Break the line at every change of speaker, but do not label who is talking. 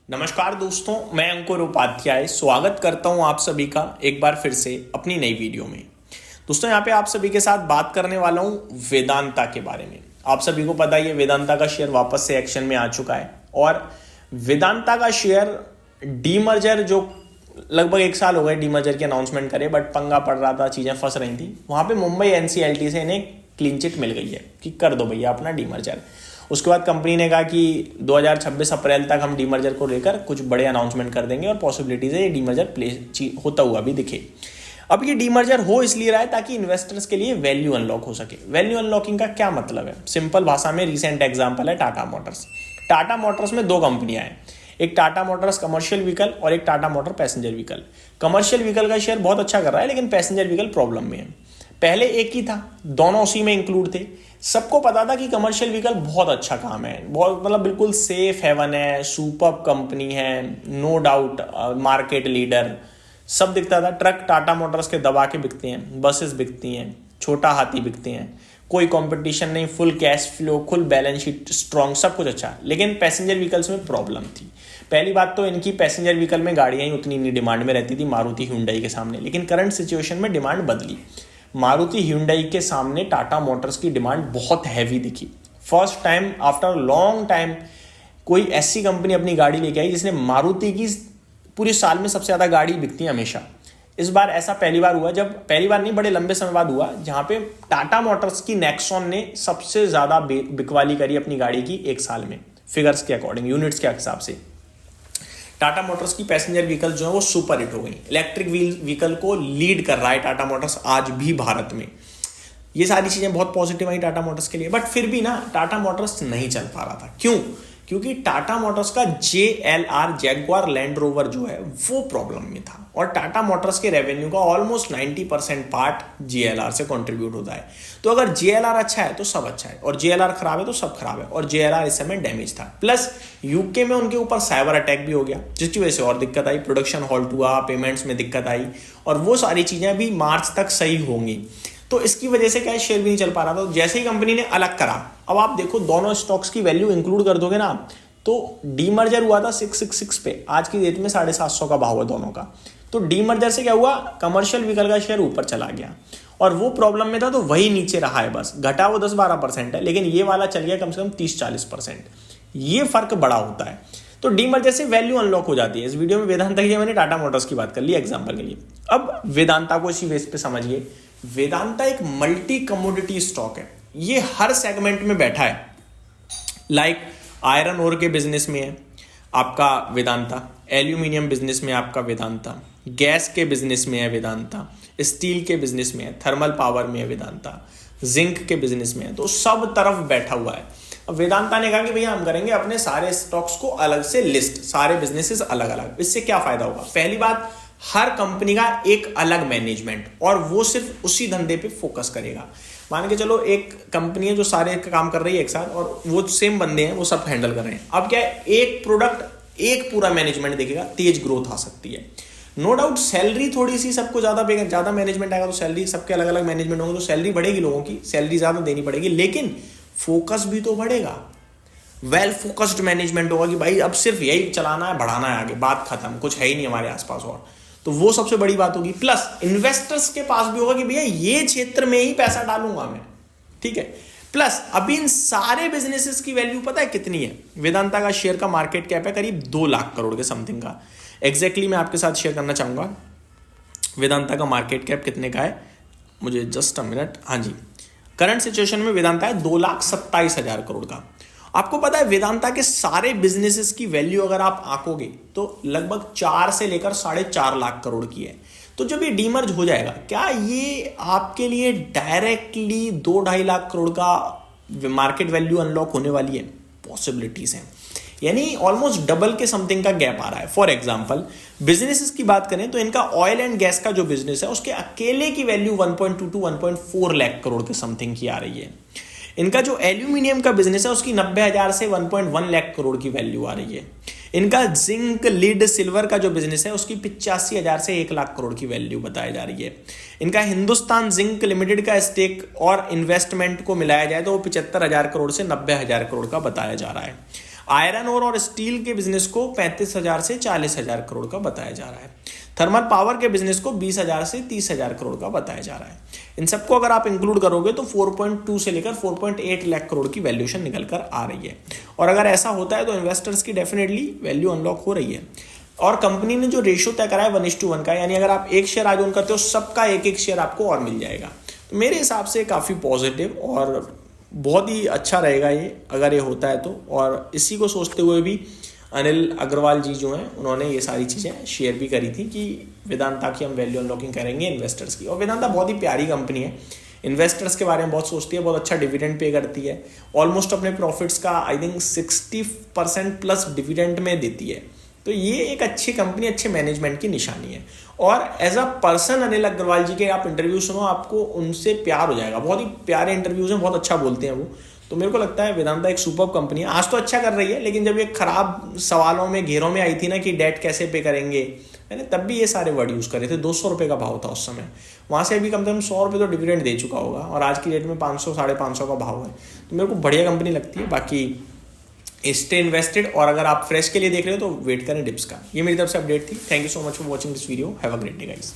नमस्कार दोस्तों, मैं अंकुर उपाध्याय स्वागत करता हूं आप सभी का एक बार फिर से अपनी नई वीडियो में। दोस्तों यहाँ पे आप सभी के साथ बात करने वाला हूं वेदांता के बारे में। आप सभी को पता ही है वेदांता का शेयर वापस से एक्शन में आ चुका है और वेदांता का शेयर डीमर्जर जो लगभग एक साल हो गए डीमर्जर की अनाउंसमेंट करे, बट पंगा पड़ रहा था, चीजें फंस रही थी। वहां पे मुंबई एनसीएलटी से इन्हें क्लीन चिट मिल गई है कि कर दो भैया अपना डीमर्जर। उसके बाद कंपनी ने कहा कि 2026 अप्रैल तक हम डीमर्जर को लेकर कुछ बड़े अनाउंसमेंट कर देंगे और पॉसिबिलिटीज है ये डीमर्जर होता हुआ भी दिखे। अब ये डीमर्जर हो इसलिए रहा है ताकि इन्वेस्टर्स के लिए वैल्यू अनलॉक हो सके। वैल्यू अनलॉकिंग का क्या मतलब है? सिंपल भाषा में रिसेंट एग्जांपल है टाटा मोटर्स। टाटा मोटर्स में दो कंपनियां हैं, एक टाटा मोटर्स कमर्शियल व्हीकल और एक Tata motor passenger vehicle. Commercial vehicle का शेयर बहुत अच्छा कर रहा है, लेकिन पैसेंजर व्हीकल प्रॉब्लम में है। पहले एक ही था, दोनों उसी में इंक्लूड थे। सबको पता था कि कमर्शियल व्हीकल बहुत अच्छा काम है, बहुत मतलब बिल्कुल सेफ हेवन है, सुपर कंपनी है, नो डाउट मार्केट लीडर, सब दिखता था। ट्रक टाटा मोटर्स के दबा के बिकते हैं, बसेस बिकती हैं, छोटा हाथी बिकते हैं, कोई कंपटीशन नहीं, full cash flow, full balance sheet strong, सब कुछ अच्छा। लेकिन पैसेंजर व्हीकल्स में प्रॉब्लम थी। पहली बात तो इनकी पैसेंजर व्हीकल में गाड़ियां ही उतनी नहीं डिमांड में रहती थी मारुति ह्यूंडई के सामने। लेकिन करंट सिचुएशन में डिमांड बदली। मारुति ह्यूंडई के सामने टाटा मोटर्स की डिमांड बहुत हैवी दिखी। First time after long time कोई ऐसी कंपनी अपनी गाड़ी लेके आई जिसने मारुति की पूरे साल में सबसे ज्यादा गाड़ी बिकती है हमेशा। इस बार ऐसा पहली बार हुआ, जब पहली बार नहीं बड़े लंबे समय बाद हुआ, जहां पे टाटा मोटर्स की नेक्सॉन ने सबसे ज्यादा बिकवाली करी अपनी गाड़ी की एक साल में, फिगर्स के अकॉर्डिंग, यूनिट्स के हिसाब से। टाटा मोटर्स की पैसेंजर व्हीकल जो है वो सुपर हिट हो गई। इलेक्ट्रिक व्हीकल को लीड कर रहा है टाटा मोटर्स आज भी भारत में। ये सारी चीजें बहुत पॉजिटिव आई टाटा मोटर्स के लिए, बट फिर भी ना टाटा मोटर्स नहीं चल पा रहा था। क्यों? क्योंकि टाटा मोटर्स का JLR जैगुआर लैंड रोवर जो है वो प्रॉब्लम में था और टाटा मोटर्स के रेवेन्यू का ऑलमोस्ट 90% पार्ट JLR से कंट्रीब्यूट होता है। तो अगर JLR अच्छा है तो सब अच्छा है और JLR खराब है तो सब खराब है, और JLR इस समय डैमेज था। प्लस यूके में उनके ऊपर साइबर अटैक भी हो गया, जिसकी वजह से और दिक्कत आई, प्रोडक्शन हॉल्ट हुआ, पेमेंट्स में दिक्कत आई, और वो सारी चीजें भी मार्च तक सही होंगी। तो इसकी वजह से क्या शेयर भी नहीं चल पा रहा था। तो जैसे ही कंपनी ने अलग करा, अब आप देखो दोनों स्टॉक्स की वैल्यू इंक्लूड कर दोगे ना, तो डीमर्जर हुआ था 666 पे, आज की डेट में 750 का भाव है दोनों का। तो डीमर्जर से क्या हुआ, कमर्शियल व्हीकल का शेयर ऊपर चला गया और वो प्रॉब्लम में था तो वही नीचे रहा है, बस घटा वो 10-12% है, लेकिन ये वाला चल गया कम से कम 30-40%। ये फर्क बड़ा होता है। तो डीमर्जर से वैल्यू अनलॉक हो जाती है। इस वीडियो में वेदांता की मैंने टाटा मोटर्स की बात कर ली एग्जांपल के लिए। अब वेदांता को इसी बेस पे समझिए। वेदांता एक मल्टी कमोडिटी स्टॉक है, ये हर सेगमेंट में बैठा है। लाइक आयरन ओर के बिजनेस में है आपका वेदांता, एल्यूमिनियम बिजनेस में आपका वेदांता, गैस के बिजनेस में है वेदांता, स्टील के बिजनेस में है, थर्मल पावर में है वेदांता, जिंक के बिजनेस में है, तो सब तरफ बैठा हुआ है। अब वेदांता ने कहा कि भैया हम करेंगे अपने सारे स्टॉक्स को अलग से लिस्ट, सारे बिजनेसेस अलग अलग। इससे क्या फायदा होगा? पहली बात, हर कंपनी का एक अलग मैनेजमेंट और वो सिर्फ उसी धंधे पे फोकस करेगा। मान के चलो एक कंपनी है जो सारे काम कर रही है एक साथ और वो सेम बंदे हैं, वो सब हैंडल कर रहे हैं। अब क्या है, एक प्रोडक्ट एक पूरा मैनेजमेंट देखेगा, तेज ग्रोथ आ सकती है। नो डाउट सैलरी थोड़ी सी सबको ज्यादा मैनेजमेंट आएगा तो सैलरी सबके अलग अलग मैनेजमेंट होंगे तो सैलरी बढ़ेगी, लोगों की सैलरी ज्यादा देनी पड़ेगी, लेकिन फोकस भी तो बढ़ेगा। वेल फोकस्ड मैनेजमेंट होगा कि भाई अब सिर्फ यही चलाना है, बढ़ाना है, आगे बात खत्म, कुछ है ही नहीं हमारे आसपास और, तो वो सबसे बड़ी बात होगी। प्लस इन्वेस्टर्स के पास भी होगा कि भैया ये क्षेत्र में ही पैसा डालूंगा मैं, ठीक है। प्लस अभी इन सारे बिजनेसेस की वैल्यू पता है कितनी है? वेदांता का शेयर का मार्केट कैप है करीब 2 लाख करोड़ के समथिंग का। एग्जैक्टली मैं आपके साथ शेयर करना चाहूंगा वेदांता का मार्केट कैप कितने का है, मुझे जस्ट अ मिनट। हाँ जी, करंट सिचुएशन में वेदांता है 2,27,000 करोड़ का। आपको पता है वेदांता के सारे बिजनेसेस की वैल्यू अगर आप आंकोगे तो लगभग 4 से लेकर 4.5 लाख करोड़ की है। तो जब ये डीमर्ज हो जाएगा, क्या ये आपके लिए डायरेक्टली 2-2.5 लाख करोड़ का मार्केट वैल्यू अनलॉक होने वाली है? पॉसिबिलिटीज हैं, यानी ऑलमोस्ट डबल के समथिंग का गैप आ रहा है। फॉर एग्जांपल बिजनेसेस की बात करें तो इनका ऑयल एंड गैस का जो बिजनेस है उसके अकेले की वैल्यू 1.2 to 1.4 लाख करोड़ के समथिंग की आ रही है। इनका जो एल्यूमिनियम का बिजनेस है उसकी 90,000 से 1.1 लाख करोड़ की वैल्यू आ रही है। इनका जिंक लीड सिल्वर का जो बिजनेस है उसकी 85,000 से 1 लाख करोड़ की वैल्यू बताई जा रही है। इनका हिंदुस्तान जिंक लिमिटेड का स्टेक और इन्वेस्टमेंट को मिलाया जाए तो वो 75,000 करोड़ से 90,000 करोड़ का बताया जा रहा है। आयरन ओर और स्टील के बिजनेस को 35,000 से 40,000 करोड़ का बताया जा रहा है। थर्मल पावर के बिजनेस को 20,000 से 30,000 करोड़ का बताया जा रहा है। इन सबको अगर आप इंक्लूड करोगे तो 4.2 से लेकर 4.8 लाख करोड़ की वैल्यूएशन निकल कर आ रही है। और अगर ऐसा होता है तो इन्वेस्टर्स की डेफिनेटली वैल्यू अनलॉक हो रही है। और कंपनी ने जो रेशियो तय करा है 1:1 का, यानी अगर आप एक शेयर आज ओन करते हो सबका एक एक शेयर आपको और मिल जाएगा। तो मेरे हिसाब से काफ़ी पॉजिटिव और बहुत ही अच्छा रहेगा ये अगर ये होता है तो। और इसी को सोचते हुए भी अनिल अग्रवाल जी जो हैं उन्होंने ये सारी चीज़ें शेयर भी करी थी कि वेदांता की हम वैल्यू अनलॉकिंग करेंगे इन्वेस्टर्स की। और वेदांता बहुत ही प्यारी कंपनी है, इन्वेस्टर्स के बारे में बहुत सोचती है, बहुत अच्छा डिविडेंड पे करती है, ऑलमोस्ट अपने प्रॉफिट्स का आई थिंक 60% प्लस डिविडेंड में देती है। तो ये एक अच्छी कंपनी, अच्छे मैनेजमेंट की निशानी है। और as a person Anil Agarwal ji के आप इंटरव्यू सुनो, आपको उनसे प्यार हो जाएगा। बहुत ही प्यारे इंटरव्यूज हैं, बहुत अच्छा बोलते हैं वो। तो मेरे को लगता है वेदांता एक सुपर कंपनी है। आज तो अच्छा कर रही है, लेकिन जब ये खराब सवालों में घेरों में आई थी ना कि डेट कैसे पे करेंगे, मैंने तब भी ये सारे वर्ड यूज़ करे थे। 200 रुपये का भाव था उस समय, वहाँ से अभी कम से कम 100 रुपये तो डिविडेंड दे चुका होगा और आज की डेट में 500 550 का भाव है। तो मेरे को बढ़िया कंपनी लगती है। बाकी स्टे इन्वेस्टेड, और अगर आप फ्रेश के लिए देख रहे हो तो वेट करें डिप्स का। ये मेरी तरफ से अपडेट थी। Thank you so much for watching this video. Have a great day guys.